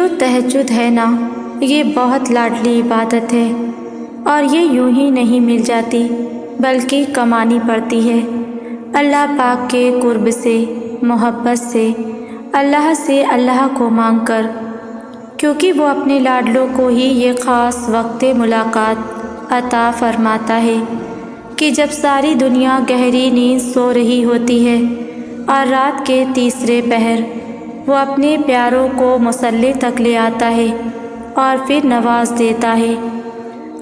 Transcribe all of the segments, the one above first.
جو تہجد ہے نا، یہ بہت لاڈلی عبادت ہے، اور یہ یوں ہی نہیں مل جاتی بلکہ کمانی پڑتی ہے۔ اللہ پاک کے قرب سے، محبت سے، اللہ کو مانگ کر، کیونکہ وہ اپنے لاڈلوں کو ہی یہ خاص وقت ملاقات عطا فرماتا ہے کہ جب ساری دنیا گہری نیند سو رہی ہوتی ہے اور رات کے تیسرے پہر وہ اپنے پیاروں کو مصلی تک لے آتا ہے اور پھر نواز دیتا ہے،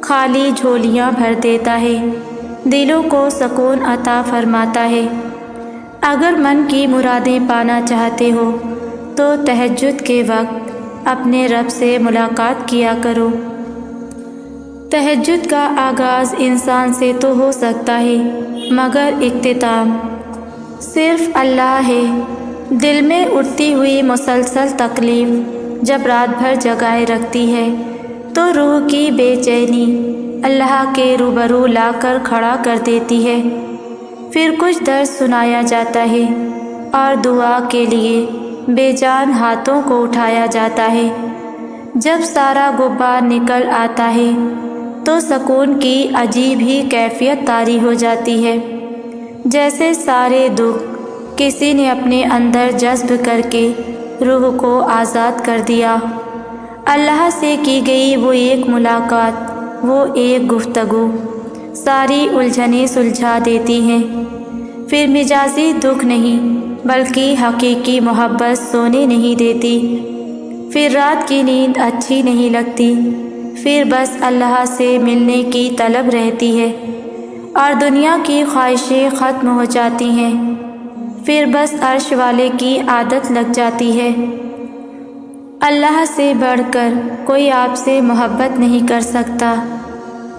خالی جھولیاں بھر دیتا ہے، دلوں کو سکون عطا فرماتا ہے۔ اگر من کی مرادیں پانا چاہتے ہو تو تہجد کے وقت اپنے رب سے ملاقات کیا کرو۔ تہجد کا آغاز انسان سے تو ہو سکتا ہے، مگر اختتام صرف اللہ ہے۔ دل میں اٹھتی ہوئی مسلسل تکلیف جب رات بھر جگائے رکھتی ہے تو روح کی بے چینی اللہ کے روبرو لا کر کھڑا کر دیتی ہے۔ پھر کچھ درس سنایا جاتا ہے اور دعا کے لیے بے جان ہاتھوں کو اٹھایا جاتا ہے۔ جب سارا غبار نکل آتا ہے تو سکون کی عجیب ہی کیفیت طاری ہو جاتی ہے، جیسے سارے دکھ کسی نے اپنے اندر جذب کر کے روح کو آزاد کر دیا۔ اللہ سے کی گئی وہ ایک ملاقات، وہ ایک گفتگو ساری الجھنیں سلجھا دیتی ہیں۔ پھر مجازی دکھ نہیں بلکہ حقیقی محبت سونے نہیں دیتی۔ پھر رات کی نیند اچھی نہیں لگتی، پھر بس اللہ سے ملنے کی طلب رہتی ہے اور دنیا کی خواہشیں ختم ہو جاتی ہیں۔ پھر بس عرش والے کی عادت لگ جاتی ہے۔ اللہ سے بڑھ کر کوئی آپ سے محبت نہیں کر سکتا،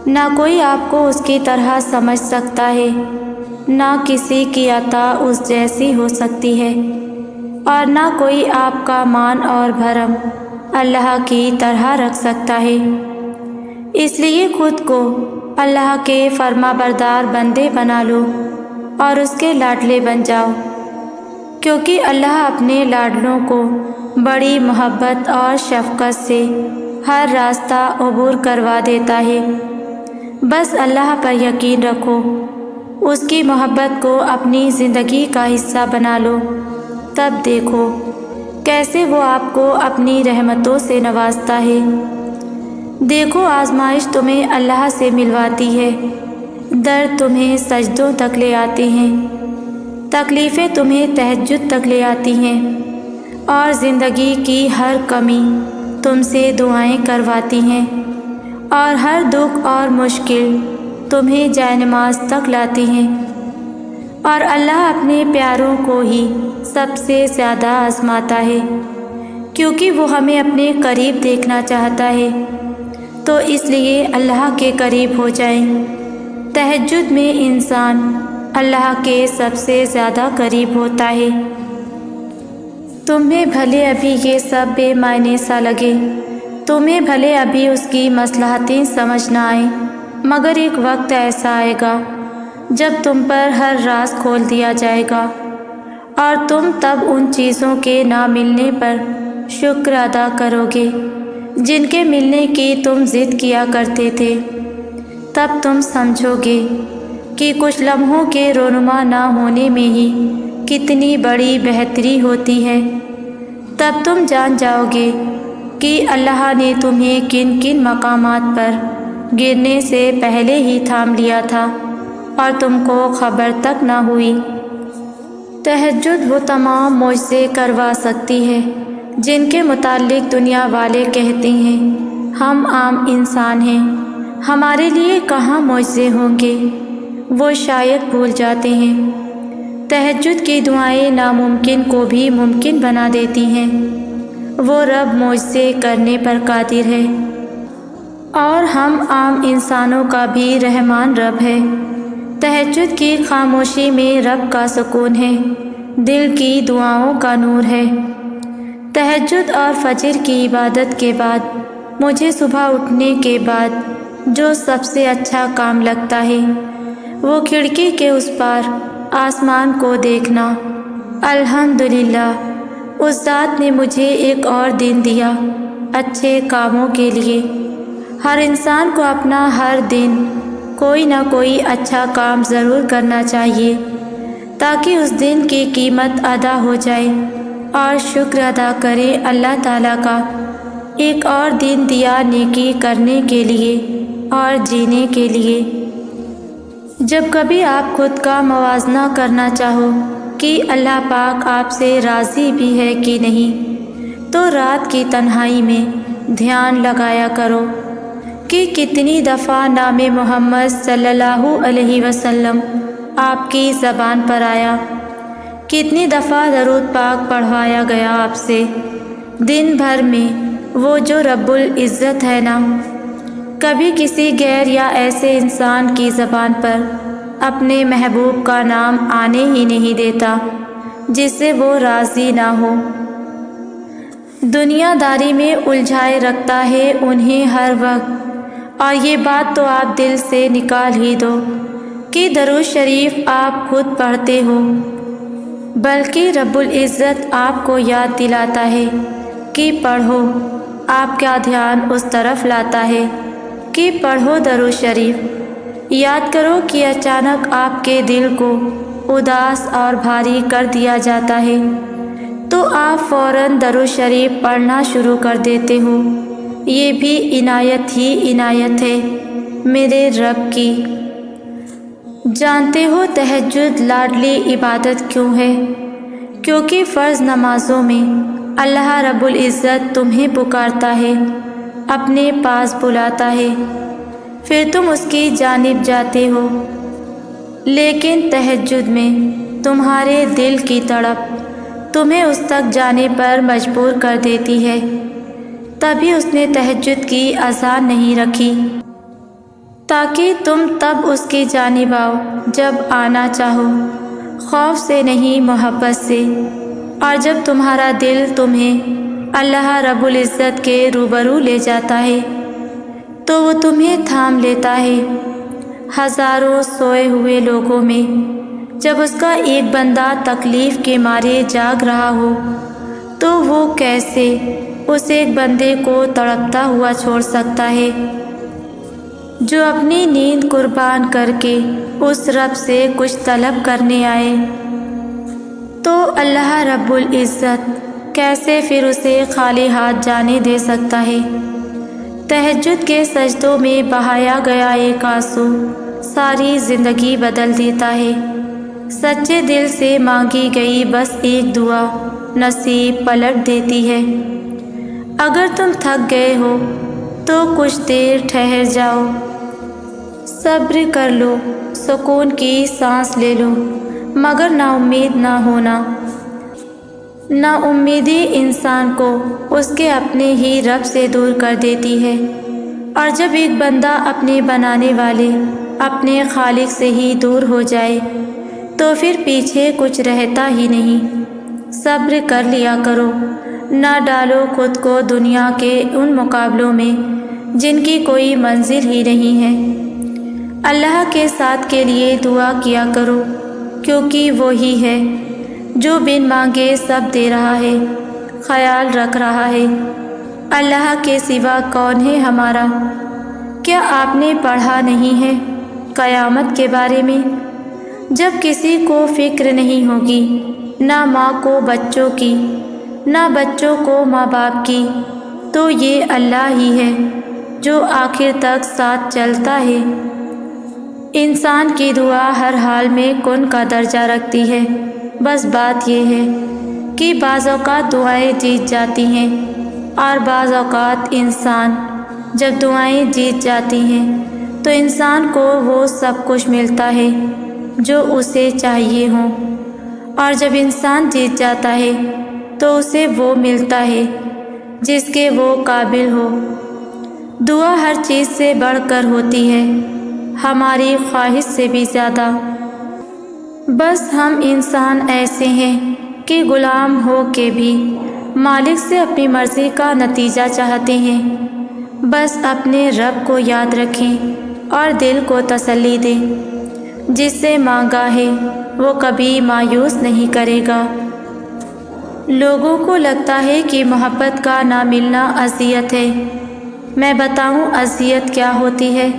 نہ کوئی آپ کو اس کی طرح سمجھ سکتا ہے، نہ کسی کی عطا اس جیسی ہو سکتی ہے، اور نہ کوئی آپ کا مان اور بھرم اللہ کی طرح رکھ سکتا ہے۔ اس لیے خود کو اللہ کے فرما بردار بندے بنا لو اور اس کے لاڈلے بن جاؤ، کیونکہ اللہ اپنے لاڈلوں کو بڑی محبت اور شفقت سے ہر راستہ عبور کروا دیتا ہے۔ بس اللہ پر یقین رکھو، اس کی محبت کو اپنی زندگی کا حصہ بنا لو، تب دیکھو کیسے وہ آپ کو اپنی رحمتوں سے نوازتا ہے۔ دیکھو آزمائش تمہیں اللہ سے ملواتی ہے، درد تمہیں سجدوں تک لے آتے ہیں، تکلیفیں تمہیں تہجد تک لے آتی ہیں، اور زندگی کی ہر کمی تم سے دعائیں کرواتی ہیں، اور ہر دکھ اور مشکل تمہیں جائے نماز تک لاتی ہیں۔ اور اللہ اپنے پیاروں کو ہی سب سے زیادہ آزماتا ہے، کیونکہ وہ ہمیں اپنے قریب دیکھنا چاہتا ہے، تو اس لیے اللہ کے قریب ہو جائیں۔ تہجد میں انسان اللہ کے سب سے زیادہ قریب ہوتا ہے۔ تمہیں بھلے ابھی یہ سب بے معنی سا لگے، تمہیں بھلے ابھی اس کی مصلحتیں سمجھ نہ آئیں، مگر ایک وقت ایسا آئے گا جب تم پر ہر راز کھول دیا جائے گا، اور تم تب ان چیزوں کے نہ ملنے پر شکر ادا کرو گے جن کے ملنے کی تم ضد کیا کرتے تھے۔ تب تم سمجھو گے کہ کچھ لمحوں کے رونما نہ ہونے میں ہی کتنی بڑی بہتری ہوتی ہے۔ تب تم جان جاؤ گے کہ اللہ نے تمہیں کن کن مقامات پر گرنے سے پہلے ہی تھام لیا تھا اور تم کو خبر تک نہ ہوئی۔ تہجد وہ تمام معجزے کروا سکتی ہے جن کے متعلق دنیا والے کہتے ہیں ہم عام انسان ہیں، ہمارے لیے کہاں معجزے ہوں گے، وہ شاید بھول جاتے ہیں۔ تہجد کی دعائیں ناممکن کو بھی ممکن بنا دیتی ہیں۔ وہ رب معجزے کرنے پر قادر ہے، اور ہم عام انسانوں کا بھی رحمان رب ہے۔ تہجد کی خاموشی میں رب کا سکون ہے، دل کی دعاؤں کا نور ہے۔ تہجد اور فجر کی عبادت کے بعد مجھے صبح اٹھنے کے بعد جو سب سے اچھا کام لگتا ہے وہ کھڑکی کے اس پار آسمان کو دیکھنا۔ الحمدللہ، اس ذات نے مجھے ایک اور دن دیا اچھے کاموں کے لیے۔ ہر انسان کو اپنا ہر دن کوئی نہ کوئی اچھا کام ضرور کرنا چاہیے تاکہ اس دن کی قیمت ادا ہو جائے اور شکر ادا کرے اللہ تعالیٰ کا ایک اور دن دیا نیکی کرنے کے لیے اور جینے کے لیے۔ جب کبھی آپ خود کا موازنہ کرنا چاہو کہ اللہ پاک آپ سے راضی بھی ہے کہ نہیں، تو رات کی تنہائی میں دھیان لگایا کرو کہ کتنی دفعہ نام محمد صلی اللہ علیہ وسلم آپ کی زبان پر آیا، کتنی دفعہ درود پاک پڑھوایا گیا آپ سے دن بھر میں۔ وہ جو رب العزت ہے نا، کبھی کسی غیر یا ایسے انسان کی زبان پر اپنے محبوب کا نام آنے ہی نہیں دیتا جس سے وہ راضی نہ ہو۔ دنیا داری میں الجھائے رکھتا ہے انہیں ہر وقت، اور یہ بات تو آپ دل سے نکال ہی دو کہ درود شریف آپ خود پڑھتے ہو، بلکہ رب العزت آپ کو یاد دلاتا ہے کہ پڑھو۔ آپ کا دھیان اس طرف لاتا ہے کہ پڑھو درود شریف۔ یاد کرو کہ اچانک آپ کے دل کو اداس اور بھاری کر دیا جاتا ہے تو آپ فوراً درود شریف پڑھنا شروع کر دیتے ہو۔ یہ بھی عنایت ہی عنایت ہے میرے رب کی۔ جانتے ہو تہجد لاڈلی عبادت کیوں ہے؟ کیونکہ فرض نمازوں میں اللہ رب العزت تمہیں پکارتا ہے، اپنے پاس بلاتا ہے، پھر تم اس کی جانب جاتے ہو، لیکن تہجد میں تمہارے دل کی تڑپ تمہیں اس تک جانے پر مجبور کر دیتی ہے، تبھی اس نے تہجد کی اذان نہیں رکھی تاکہ تم تب اس کی جانب آؤ جب آنا چاہو، خوف سے نہیں محبت سے۔ اور جب تمہارا دل تمہیں اللہ رب العزت کے روبرو لے جاتا ہے تو وہ تمہیں تھام لیتا ہے۔ ہزاروں سوئے ہوئے لوگوں میں جب اس کا ایک بندہ تکلیف کے مارے جاگ رہا ہو تو وہ کیسے اس ایک بندے کو تڑپتا ہوا چھوڑ سکتا ہے جو اپنی نیند قربان کر کے اس رب سے کچھ طلب کرنے آئے؟ تو اللہ رب العزت کیسے پھر اسے خالی ہاتھ جانے دے سکتا ہے؟ تہجد کے سجدوں میں بہایا گیا ایک آنسو ساری زندگی بدل دیتا ہے۔ سچے دل سے مانگی گئی بس ایک دعا نصیب پلٹ دیتی ہے۔ اگر تم تھک گئے ہو تو کچھ دیر ٹھہر جاؤ، صبر کر لو، سکون کی سانس لے لو، مگر نا امید نہ ہونا۔ نا امیدی انسان کو اس کے اپنے ہی رب سے دور کر دیتی ہے، اور جب ایک بندہ اپنے بنانے والے اپنے خالق سے ہی دور ہو جائے تو پھر پیچھے کچھ رہتا ہی نہیں۔ صبر کر لیا کرو، نہ ڈالو خود کو دنیا کے ان مقابلوں میں جن کی کوئی منزل ہی نہیں ہے۔ اللہ کے ساتھ کے لیے دعا کیا کرو، کیونکہ وہی ہے جو بن مانگے سب دے رہا ہے، خیال رکھ رہا ہے۔ اللہ کے سوا کون ہے ہمارا؟ کیا آپ نے پڑھا نہیں ہے قیامت کے بارے میں؟ جب کسی کو فکر نہیں ہوگی، نہ ماں کو بچوں کی، نہ بچوں کو ماں باپ کی، تو یہ اللہ ہی ہے جو آخر تک ساتھ چلتا ہے۔ انسان کی دعا ہر حال میں کن کا درجہ رکھتی ہے، بس بات یہ ہے کہ بعض اوقات دعائیں جیت جاتی ہیں، اور بعض اوقات انسان جب دعائیں جیت جاتی ہیں تو انسان کو وہ سب کچھ ملتا ہے جو اسے چاہیے ہو، اور جب انسان جیت جاتا ہے تو اسے وہ ملتا ہے جس کے وہ قابل ہو۔ دعا ہر چیز سے بڑھ کر ہوتی ہے، ہماری خواہش سے بھی زیادہ۔ بس ہم انسان ایسے ہیں کہ غلام ہو کے بھی مالک سے اپنی مرضی کا نتیجہ چاہتے ہیں۔ بس اپنے رب کو یاد رکھیں اور دل کو تسلی دیں، جس سے مانگا ہے وہ کبھی مایوس نہیں کرے گا۔ لوگوں کو لگتا ہے کہ محبت کا نہ ملنا اذیت ہے۔ میں بتاؤں اذیت کیا ہوتی ہے؟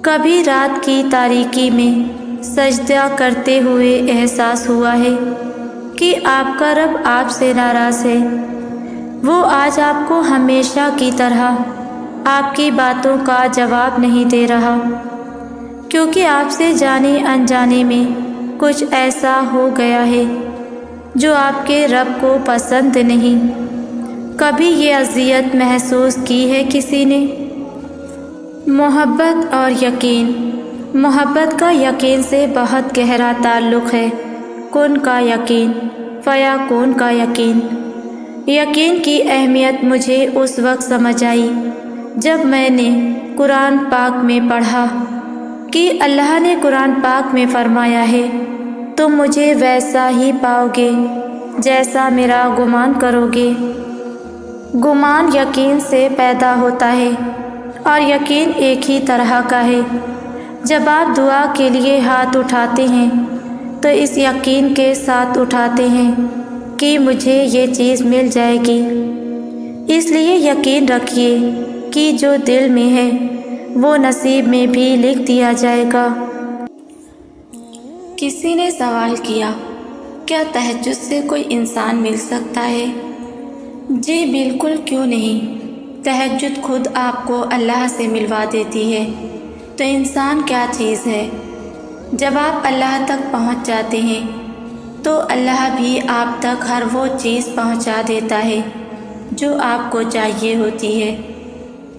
کبھی رات کی تاریکی میں سجدہ کرتے ہوئے احساس ہوا ہے کہ آپ کا رب آپ سے ناراض ہے۔ وہ آج آپ کو ہمیشہ کی طرح آپ کی باتوں کا جواب نہیں دے رہا، کیونکہ آپ سے جانے انجانے میں کچھ ایسا ہو گیا ہے جو آپ کے رب کو پسند نہیں۔ کبھی یہ اذیت محسوس کی ہے کسی نے؟ محبت اور یقین۔ محبت کا یقین سے بہت گہرا تعلق ہے۔ کن کا یقین، فیکون کا یقین۔ یقین کی اہمیت مجھے اس وقت سمجھ آئی جب میں نے قرآن پاک میں پڑھا کہ اللہ نے قرآن پاک میں فرمایا ہے، تم مجھے ویسا ہی پاؤ گے جیسا میرا گمان کرو گے۔ گمان یقین سے پیدا ہوتا ہے اور یقین ایک ہی طرح کا ہے۔ جب آپ دعا کے لیے ہاتھ اٹھاتے ہیں تو اس یقین کے ساتھ اٹھاتے ہیں کہ مجھے یہ چیز مل جائے گی۔ اس لیے یقین رکھیے کہ جو دل میں ہے وہ نصیب میں بھی لکھ دیا جائے گا۔ کسی نے سوال کیا، کیا تہجد سے کوئی انسان مل سکتا ہے؟ جی بالکل، کیوں نہیں۔ تہجد خود آپ کو اللہ سے ملوا دیتی ہے، تو انسان کیا چیز ہے؟ جب آپ اللہ تک پہنچ جاتے ہیں تو اللہ بھی آپ تک ہر وہ چیز پہنچا دیتا ہے جو آپ کو چاہیے ہوتی ہے۔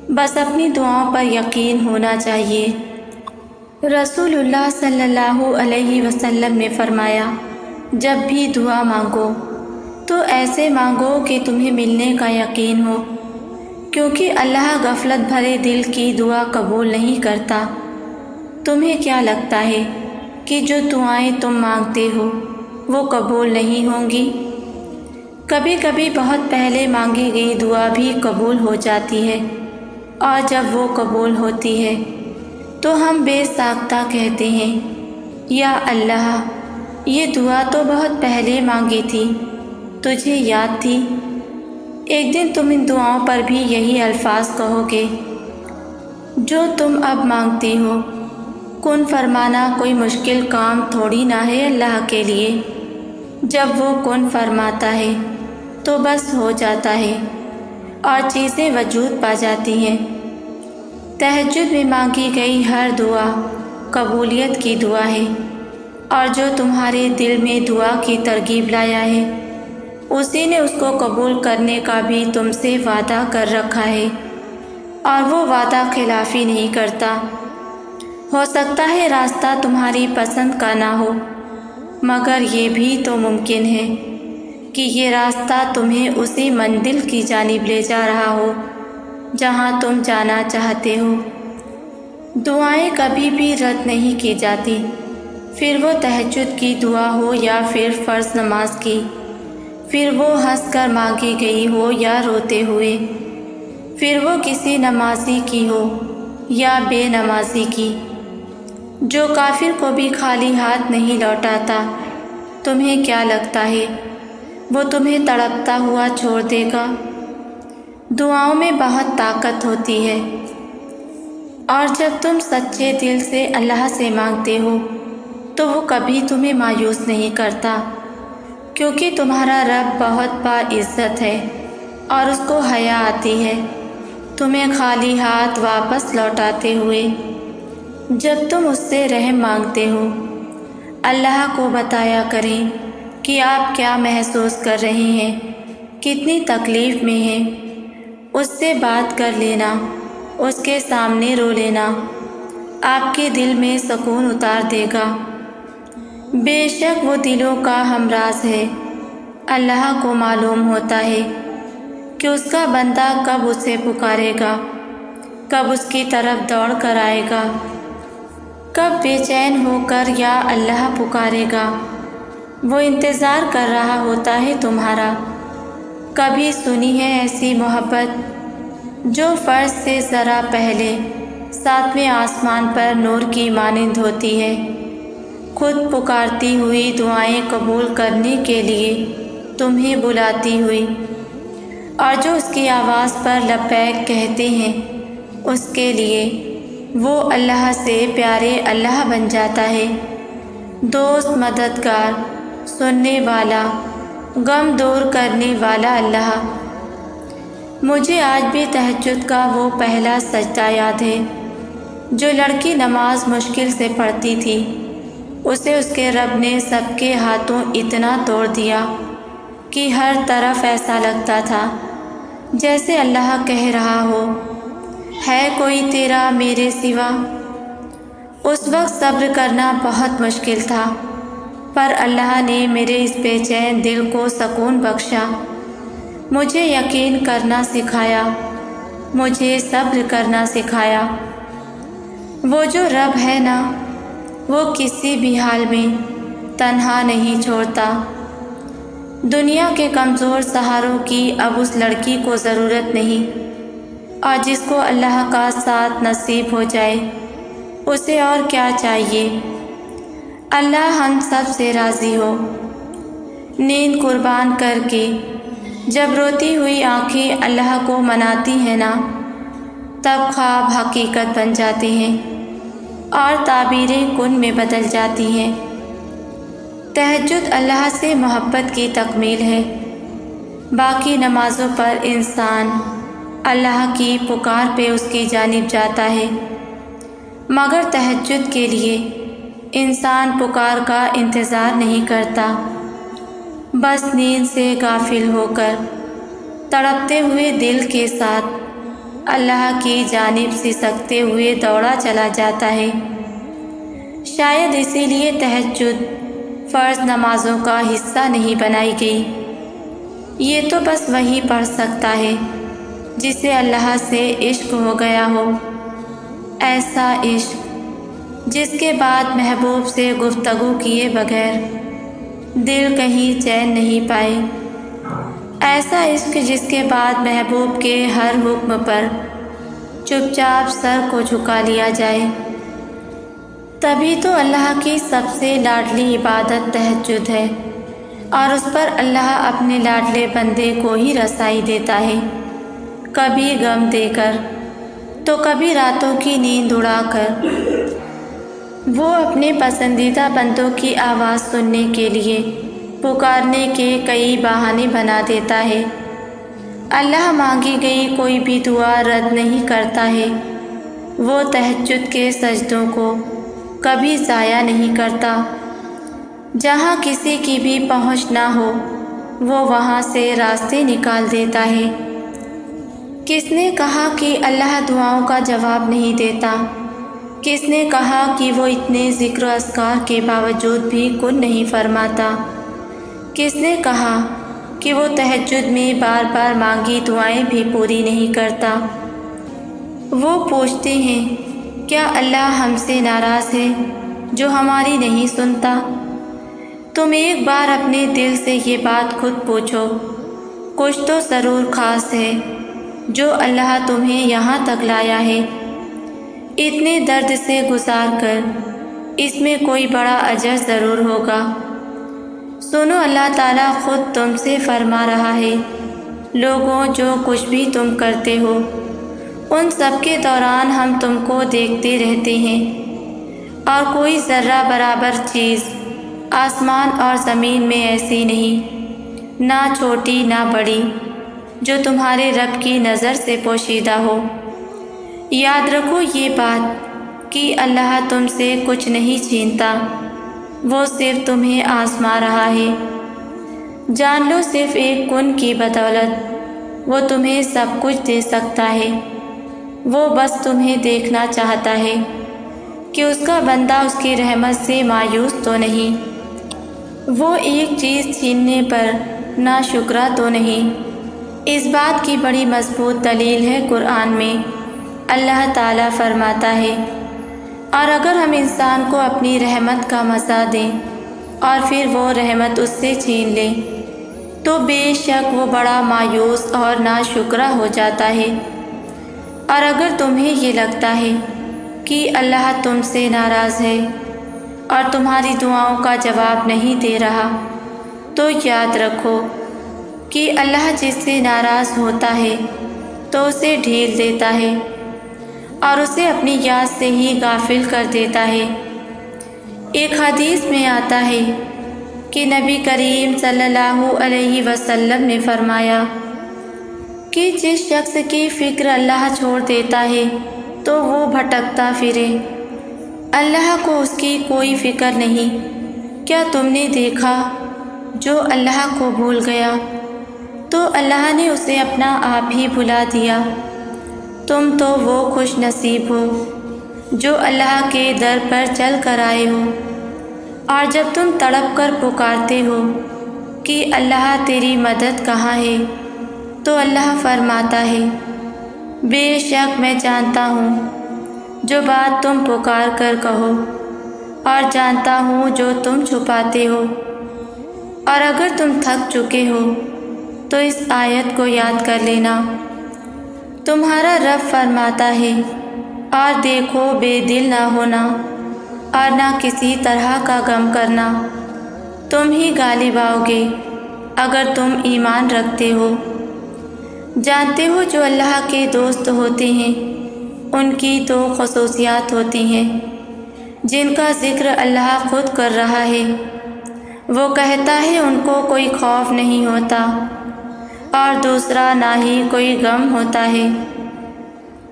بس اپنی دعاؤں پر یقین ہونا چاہیے۔ رسول اللہ صلی اللہ علیہ وسلم نے فرمایا، جب بھی دعا مانگو تو ایسے مانگو کہ تمہیں ملنے کا یقین ہو، کیونکہ اللہ غفلت بھرے دل کی دعا قبول نہیں کرتا۔ تمہیں کیا لگتا ہے کہ جو دعائیں تم مانگتے ہو وہ قبول نہیں ہوں گی؟ کبھی کبھی بہت پہلے مانگی گئی دعا بھی قبول ہو جاتی ہے، اور جب وہ قبول ہوتی ہے تو ہم بے ساختہ کہتے ہیں، یا اللہ، یہ دعا تو بہت پہلے مانگی تھی، تجھے یاد تھی؟ ایک دن تم ان دعاؤں پر بھی یہی الفاظ کہو گے۔ جو تم اب مانگتے ہو، کن فرمانا کوئی مشکل کام تھوڑی نہ ہے اللہ کے لیے۔ جب وہ کن فرماتا ہے تو بس ہو جاتا ہے اور چیزیں وجود پا جاتی ہیں۔ تہجد میں مانگی گئی ہر دعا قبولیت کی دعا ہے، اور جو تمہارے دل میں دعا کی ترغیب لایا ہے اسی نے اس کو قبول کرنے کا بھی تم سے وعدہ کر رکھا ہے، اور وہ وعدہ خلافی نہیں کرتا۔ ہو سکتا ہے راستہ تمہاری پسند کا نہ ہو، مگر یہ بھی تو ممکن ہے کہ یہ راستہ تمہیں اسی منزل کی جانب لے جا رہا ہو جہاں تم جانا چاہتے ہو۔ دعائیں کبھی بھی رد نہیں کی جاتی، پھر وہ تہجد کی دعا ہو یا پھر فرض نماز کی، پھر وہ ہنس کر مانگی گئی ہو یا روتے ہوئے، پھر وہ کسی نمازی کی ہو یا بے نمازی کی۔ جو کافر کو بھی خالی ہاتھ نہیں لوٹاتا، تمہیں کیا لگتا ہے وہ تمہیں تڑپتا ہوا چھوڑ دے گا؟ دعاؤں میں بہت طاقت ہوتی ہے، اور جب تم سچے دل سے اللہ سے مانگتے ہو تو وہ کبھی تمہیں مایوس نہیں کرتا، کیونکہ تمہارا رب بہت باعزت ہے اور اس کو حیا آتی ہے تمہیں خالی ہاتھ واپس لوٹاتے ہوئے۔ جب تم اس سے رحم مانگتے ہو، اللہ کو بتایا کریں کہ آپ کیا محسوس کر رہے ہیں، کتنی تکلیف میں ہیں۔ اس سے بات کر لینا، اس کے سامنے رو لینا آپ کے دل میں سکون اتار دے گا۔ بے شک وہ دلوں کا ہمراز ہے۔ اللہ کو معلوم ہوتا ہے کہ اس کا بندہ کب اسے پکارے گا، کب اس کی طرف دوڑ کر آئے گا، کب بے چین ہو کر یا اللہ پکارے گا۔ وہ انتظار کر رہا ہوتا ہے تمہارا۔ کبھی سنی ہے ایسی محبت جو فرض سے ذرا پہلے ساتویں آسمان پر نور کی مانند ہوتی ہے، خود پکارتی ہوئی دعائیں قبول کرنے کے لیے تمہیں بلاتی ہوئی، اور جو اس کی آواز پر لبیک کہتے ہیں اس کے لیے وہ اللہ سے پیارے اللہ بن جاتا ہے، دوست، مددگار، سننے والا، غم دور کرنے والا اللہ۔ مجھے آج بھی تہجد کا وہ پہلا سجدہ یاد ہے جو لڑکی نماز مشکل سے پڑھتی تھی، اسے اس کے رب نے سب کے ہاتھوں اتنا توڑ دیا کہ ہر طرف ایسا لگتا تھا جیسے اللہ کہہ رہا ہو، ہے کوئی تیرا میرے سوا۔ اس وقت صبر کرنا بہت مشکل تھا، پر اللہ نے میرے اس بے چین دل کو سکون بخشا، مجھے یقین کرنا سکھایا، مجھے صبر کرنا سکھایا۔ وہ جو رب ہے نا، وہ کسی بھی حال میں تنہا نہیں چھوڑتا۔ دنیا کے کمزور سہاروں کی اب اس لڑکی کو ضرورت نہیں، اور جس کو اللہ کا ساتھ نصیب ہو جائے اسے اور کیا چاہیے۔ اللہ ہم سب سے راضی ہو۔ نیند قربان کر کے جب روتی ہوئی آنکھیں اللہ کو مناتی ہیں نا، تب خواب حقیقت بن جاتے ہیں اور تعبیریں کن میں بدل جاتی ہیں۔ تہجد اللہ سے محبت کی تکمیل ہے۔ باقی نمازوں پر انسان اللہ کی پکار پہ اس کی جانب جاتا ہے، مگر تہجد کے لیے انسان پکار کا انتظار نہیں کرتا، بس نیند سے غافل ہو کر تڑپتے ہوئے دل کے ساتھ اللہ کی جانب سسکتے ہوئے دوڑا چلا جاتا ہے۔ شاید اسی لیے تہجد فرض نمازوں کا حصہ نہیں بنائی گئی۔ یہ تو بس وہی پڑھ سکتا ہے جسے اللہ سے عشق ہو گیا ہو، ایسا عشق جس کے بعد محبوب سے گفتگو کیے بغیر دل کہیں چین نہیں پائے، ایسا عشق جس کے بعد محبوب کے ہر حکم پر چپ چاپ سر کو جھکا لیا جائے۔ تبھی تو اللہ کی سب سے لاڈلی عبادت تہجد ہے، اور اس پر اللہ اپنے لاڈلے بندے کو ہی رسائی دیتا ہے، کبھی غم دے کر تو کبھی راتوں کی نیند اڑا کر۔ وہ اپنے پسندیدہ بندوں کی آواز سننے کے لیے پکارنے کے کئی بہانے بنا دیتا ہے۔ اللہ مانگی گئی کوئی بھی دعا رد نہیں کرتا ہے۔ وہ تہجد کے سجدوں کو کبھی ضائع نہیں کرتا۔ جہاں کسی کی بھی پہنچ نہ ہو وہ وہاں سے راستے نکال دیتا ہے۔ کس نے کہا کہ اللہ دعاؤں کا جواب نہیں دیتا؟ کس نے کہا کہ وہ اتنے ذکر و اذکار کے باوجود بھی کن نہیں فرماتا؟ کس نے کہا کہ وہ تہجد میں بار بار مانگی دعائیں بھی پوری نہیں کرتا؟ وہ پوچھتے ہیں کیا اللہ ہم سے ناراض ہے جو ہماری نہیں سنتا؟ تم ایک بار اپنے دل سے یہ بات خود پوچھو، کچھ تو ضرور خاص ہے جو اللہ تمہیں یہاں تک لایا ہے، اتنے درد سے گزار کر، اس میں کوئی بڑا اجر ضرور ہوگا۔ سنو، اللہ تعالیٰ خود تم سے فرما رہا ہے، لوگوں جو کچھ بھی تم کرتے ہو ان سب کے دوران ہم تم کو دیکھتے رہتے ہیں، اور کوئی ذرہ برابر چیز آسمان اور زمین میں ایسی نہیں، نہ چھوٹی نہ بڑی، جو تمہارے رب کی نظر سے پوشیدہ ہو۔ یاد رکھو یہ بات کہ اللہ تم سے کچھ نہیں چھینتا، وہ صرف تمہیں آزما رہا ہے۔ جان لو صرف ایک کن کی بدولت وہ تمہیں سب کچھ دے سکتا ہے۔ وہ بس تمہیں دیکھنا چاہتا ہے کہ اس کا بندہ اس کی رحمت سے مایوس تو نہیں، وہ ایک چیز چھیننے پر ناشکرا تو نہیں۔ اس بات کی بڑی مضبوط دلیل ہے قرآن میں اللہ تعالیٰ فرماتا ہے، اور اگر ہم انسان کو اپنی رحمت کا مزہ دیں اور پھر وہ رحمت اس سے چھین لیں تو بے شک وہ بڑا مایوس اور ناشکرا ہو جاتا ہے۔ اور اگر تمہیں یہ لگتا ہے کہ اللہ تم سے ناراض ہے اور تمہاری دعاؤں کا جواب نہیں دے رہا، تو یاد رکھو کہ اللہ جس سے ناراض ہوتا ہے تو اسے ڈھیل دیتا ہے اور اسے اپنی یاد سے ہی غافل کر دیتا ہے۔ ایک حدیث میں آتا ہے کہ نبی کریم صلی اللہ علیہ وسلم نے فرمایا کہ جس شخص کی فکر اللہ چھوڑ دیتا ہے تو وہ بھٹکتا پھرے، اللہ کو اس کی کوئی فکر نہیں۔ کیا تم نے دیکھا جو اللہ کو بھول گیا تو اللہ نے اسے اپنا آپ ہی بھلا دیا۔ تم تو وہ خوش نصیب ہو جو اللہ کے در پر چل کر آئے ہو، اور جب تم تڑپ کر پکارتے ہو کہ اللہ تیری مدد کہاں ہے تو اللہ فرماتا ہے بے شک میں جانتا ہوں جو بات تم پکار کر کہو، اور جانتا ہوں جو تم چھپاتے ہو۔ اور اگر تم تھک چکے ہو تو اس آیت کو یاد کر لینا، تمہارا رب فرماتا ہے اور دیکھو بے دل نہ ہونا اور نہ کسی طرح کا غم کرنا، تم ہی غالب آؤ گے اگر تم ایمان رکھتے ہو۔ جانتے ہو جو اللہ کے دوست ہوتے ہیں ان کی تو خصوصیات ہوتی ہیں جن کا ذکر اللہ خود کر رہا ہے۔ وہ کہتا ہے ان کو کوئی خوف نہیں ہوتا اور دوسرا نہ ہی کوئی غم ہوتا ہے۔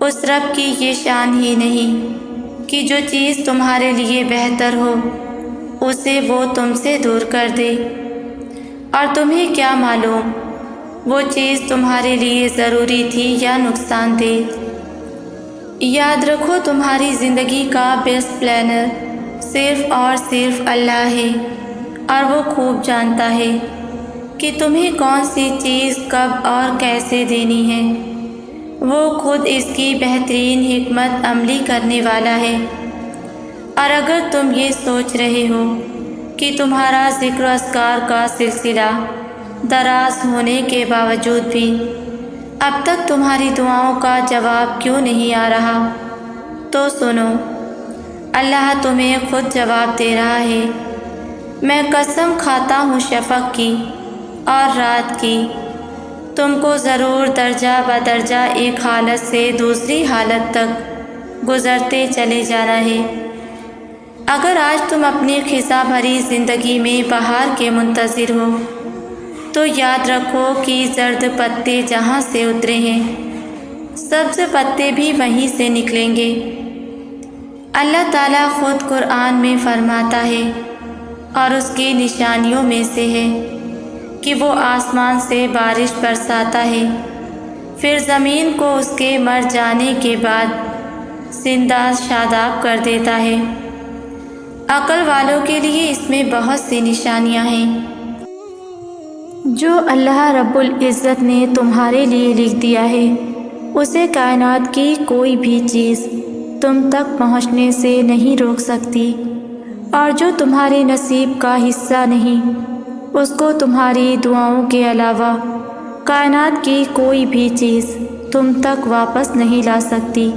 اس رب کی یہ شان ہی نہیں کہ جو چیز تمہارے لیے بہتر ہو اسے وہ تم سے دور کر دے، اور تمہیں کیا معلوم وہ چیز تمہارے لیے ضروری تھی یا نقصان دہ۔ یاد رکھو تمہاری زندگی کا بیسٹ پلانر صرف اور صرف اللہ ہے، اور وہ خوب جانتا ہے کہ تمہیں کون سی چیز کب اور کیسے دینی ہے۔ وہ خود اس کی بہترین حکمت عملی کرنے والا ہے۔ اور اگر تم یہ سوچ رہے ہو کہ تمہارا ذکر و اذکار کا سلسلہ دراز ہونے کے باوجود بھی اب تک تمہاری دعاؤں کا جواب کیوں نہیں آ رہا، تو سنو، اللہ تمہیں خود جواب دے رہا ہے۔ میں قسم کھاتا ہوں شفق کی اور رات کی، تم کو ضرور درجہ بدرجہ ایک حالت سے دوسری حالت تک گزرتے چلے جانا ہے۔ اگر آج تم اپنی خزاں بھری زندگی میں بہار کے منتظر ہو تو یاد رکھو کہ زرد پتے جہاں سے اترے ہیں سبز پتے بھی وہیں سے نکلیں گے۔ اللہ تعالیٰ خود قرآن میں فرماتا ہے اور اس کی نشانیوں میں سے ہے کہ وہ آسمان سے بارش برساتا ہے، پھر زمین کو اس کے مر جانے کے بعد زندہ شاداب کر دیتا ہے۔ عقل والوں کے لیے اس میں بہت سی نشانیاں ہیں جو اللہ رب العزت نے تمہارے لیے لکھ دیا ہے۔ اسے کائنات کی کوئی بھی چیز تم تک پہنچنے سے نہیں روک سکتی، اور جو تمہارے نصیب کا حصہ نہیں اس کو تمہاری دعاؤں کے علاوہ کائنات کی کوئی بھی چیز تم تک واپس نہیں لا سکتی۔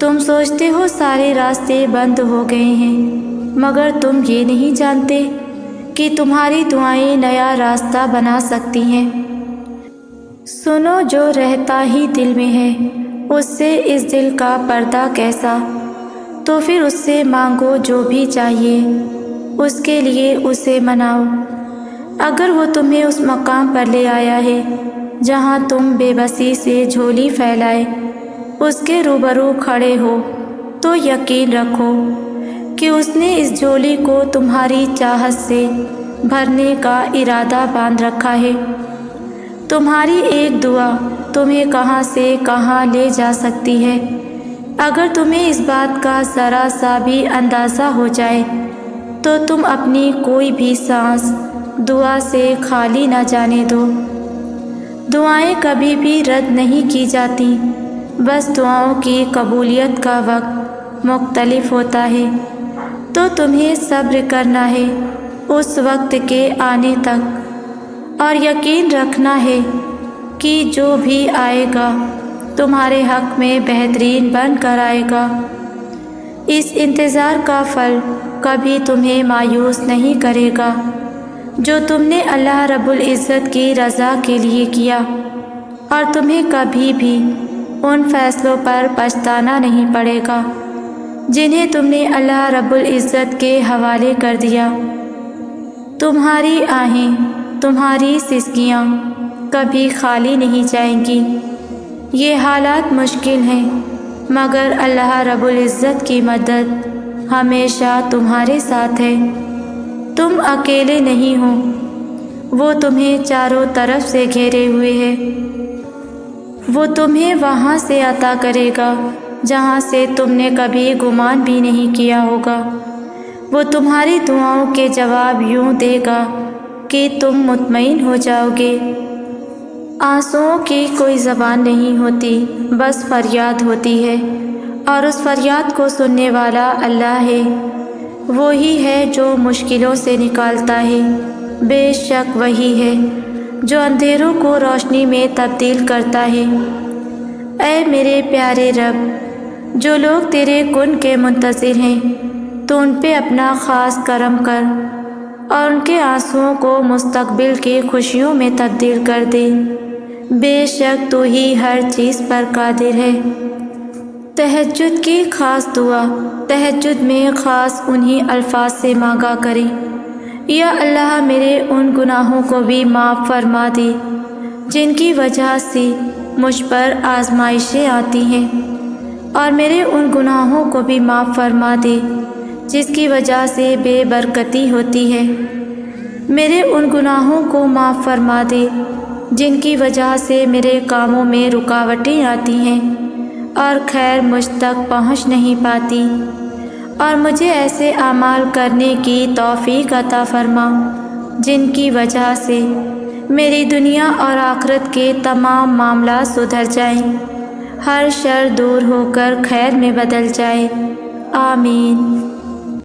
تم سوچتے ہو سارے راستے بند ہو گئے ہیں، مگر تم یہ نہیں جانتے کہ تمہاری دعائیں نیا راستہ بنا سکتی ہیں۔ سنو، جو رہتا ہی دل میں ہے اس سے اس دل کا پردہ کیسا، تو پھر اس سے مانگو جو بھی چاہیے، اس کے لیے اسے مناؤ۔ اگر وہ تمہیں اس مقام پر لے آیا ہے جہاں تم بے بسی سے جھولی پھیلائے اس کے روبرو کھڑے ہو تو یقین رکھو کہ اس نے اس جھولی کو تمہاری چاہت سے بھرنے کا ارادہ باندھ رکھا ہے۔ تمہاری ایک دعا تمہیں کہاں سے کہاں لے جا سکتی ہے۔ اگر تمہیں اس بات کا ذرا سا بھی اندازہ ہو جائے تو تم اپنی کوئی بھی سانس دعا سے خالی نہ جانے دو۔ دعائیں کبھی بھی رد نہیں کی جاتی، بس دعاؤں کی قبولیت کا وقت مختلف ہوتا ہے، تو تمہیں صبر کرنا ہے اس وقت کے آنے تک، اور یقین رکھنا ہے کہ جو بھی آئے گا تمہارے حق میں بہترین بن کر آئے گا۔ اس انتظار کا پھل کبھی تمہیں مایوس نہیں کرے گا، جو تم نے اللہ رب العزت کی رضا کے لیے کیا، اور تمہیں کبھی بھی ان فیصلوں پر پچھتانا نہیں پڑے گا جنہیں تم نے اللہ رب العزت کے حوالے کر دیا۔ تمہاری آہیں، تمہاری سسکیاں کبھی خالی نہیں جائیں گی۔ یہ حالات مشکل ہیں، مگر اللہ رب العزت کی مدد ہمیشہ تمہارے ساتھ ہے۔ تم اکیلے نہیں ہو، وہ تمہیں چاروں طرف سے گھیرے ہوئے ہے۔ وہ تمہیں وہاں سے عطا کرے گا جہاں سے تم نے کبھی گمان بھی نہیں کیا ہوگا۔ وہ تمہاری دعاؤں کے جواب یوں دے گا کہ تم مطمئن ہو جاؤ گے۔ آنسوؤں کی کوئی زبان نہیں ہوتی، بس فریاد ہوتی ہے، اور اس فریاد کو سننے والا اللہ ہے۔ وہی ہے جو مشکلوں سے نکالتا ہے، بے شک وہی ہے جو اندھیروں کو روشنی میں تبدیل کرتا ہے۔ اے میرے پیارے رب، جو لوگ تیرے کن کے منتظر ہیں تو ان پہ اپنا خاص کرم کر، اور ان کے آنسوؤں کو مستقبل کی خوشیوں میں تبدیل کر دے۔ بے شک تو ہی ہر چیز پر قادر ہے۔ تہجد کی خاص دعا تہجد میں خاص انہی الفاظ سے مانگا کریں: یا اللہ، میرے ان گناہوں کو بھی معاف فرما دے جن کی وجہ سے مجھ پر آزمائشیں آتی ہیں، اور میرے ان گناہوں کو بھی معاف فرما دے جس کی وجہ سے بے برکتی ہوتی ہے۔ میرے ان گناہوں کو معاف فرما دے جن کی وجہ سے میرے کاموں میں رکاوٹیں آتی ہیں اور خیر مجھ تک پہنچ نہیں پاتی، اور مجھے ایسے اعمال کرنے کی توفیق عطا فرما جن کی وجہ سے میری دنیا اور آخرت کے تمام معاملات سدھر جائیں، ہر شر دور ہو کر خیر میں بدل جائے۔ آمین۔